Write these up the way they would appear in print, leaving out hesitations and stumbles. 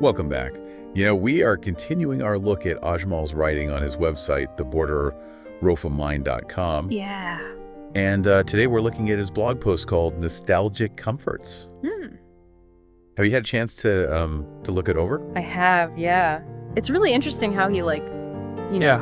Welcome back. We are continuing our look at Ajmal's writing on his website, theborderofamind.com. Yeah. And today we're looking at his blog post called Nostalgic Comforts. Have you had a chance to look it over? I have, yeah. It's really interesting how he,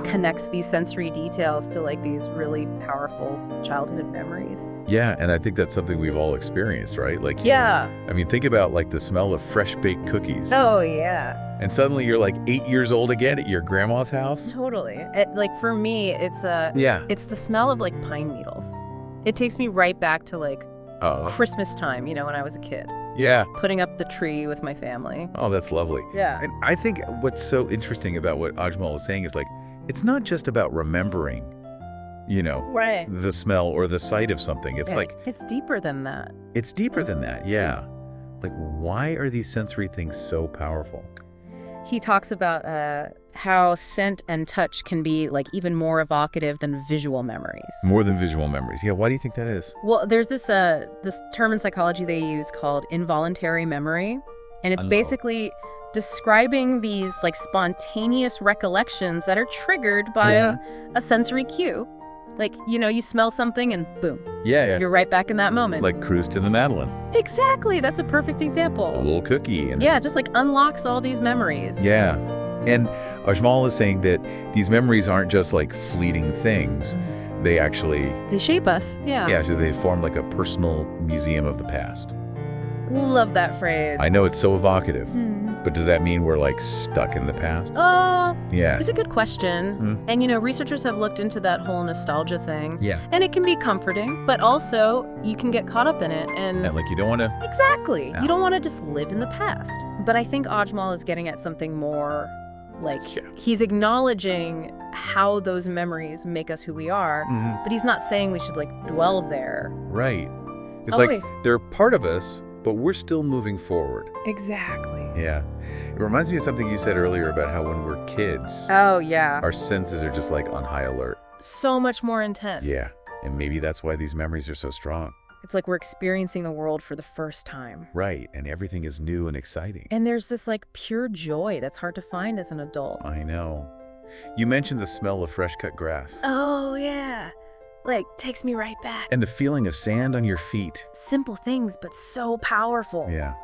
connects these sensory details to, these really powerful childhood memories. Yeah, and I think that's something we've all experienced, right? Yeah. I mean, think about, the smell of fresh-baked cookies. Oh, yeah. And suddenly you're, 8 years old again at your grandma's house? Totally. For me, it's Yeah. it's the smell of, pine needles. It takes me right back to, Christmas time, when I was a kid. Yeah. Putting up the tree with my family. Oh, that's lovely. Yeah. And I think what's so interesting about what Ajmal is saying is, it's not just about remembering, Right. the smell or the sight of something. It's it's deeper than that. It's deeper than that, yeah. Why are these sensory things so powerful? He talks about how scent and touch can be even more evocative than visual memories. More than visual memories. Yeah, why do you think that is? Well, there's this term in psychology they use called involuntary memory, and it's basically describing these spontaneous recollections that are triggered by a sensory cue. You smell something and boom. Yeah. You're right back in that moment. Cruise to the Madeline. Exactly. That's a perfect example. A little cookie. And yeah, just unlocks all these memories. Yeah. And Ajmal is saying that these memories aren't just fleeting things. They actually... They shape us. Yeah. Yeah, so they form a personal museum of the past. Love that phrase. I know it's so evocative. But does that mean we're stuck in the past? Yeah. It's a good question. And researchers have looked into that whole nostalgia thing. Yeah. And it can be comforting, but also you can get caught up in it. And you don't want to... Exactly. No. You don't want to just live in the past. But I think Ajmal is getting at something more he's acknowledging how those memories make us who we are, but he's not saying we should dwell there. Right. It's wait. they're part of us, but we're still moving forward. Exactly. Yeah. It reminds me of something you said earlier about how when we're kids, Oh, yeah. our senses are just on high alert. So much more intense. Yeah. And maybe that's why these memories are so strong. It's we're experiencing the world for the first time. Right. And everything is new and exciting. And there's this pure joy that's hard to find as an adult. I know. You mentioned the smell of fresh cut grass. Oh, yeah. Takes me right back. And the feeling of sand on your feet. Simple things, but so powerful. Yeah.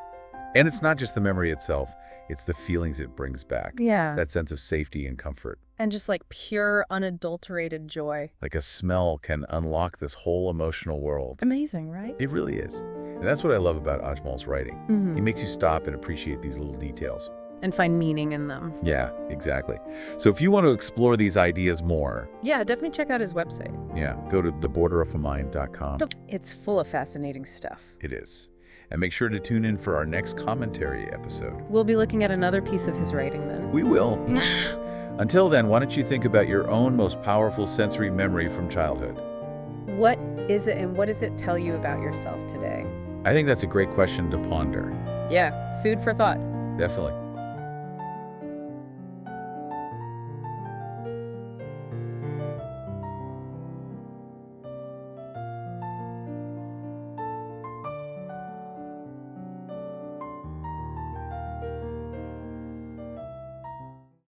And it's not just the memory itself. It's the feelings it brings back. Yeah. That sense of safety and comfort. And just pure, unadulterated joy. A smell can unlock this whole emotional world. Amazing, right? It really is. And that's what I love about Ajmal's writing. He makes you stop and appreciate these little details. And find meaning in them. Yeah, exactly. So if you want to explore these ideas more... Yeah, definitely check out his website. Yeah, go to theborderofamind.com. It's full of fascinating stuff. It is. And make sure to tune in for our next commentary episode. We'll be looking at another piece of his writing then. We will. Until then, why don't you think about your own most powerful sensory memory from childhood? What is it and what does it tell you about yourself today? I think that's a great question to ponder. Yeah, food for thought. Definitely.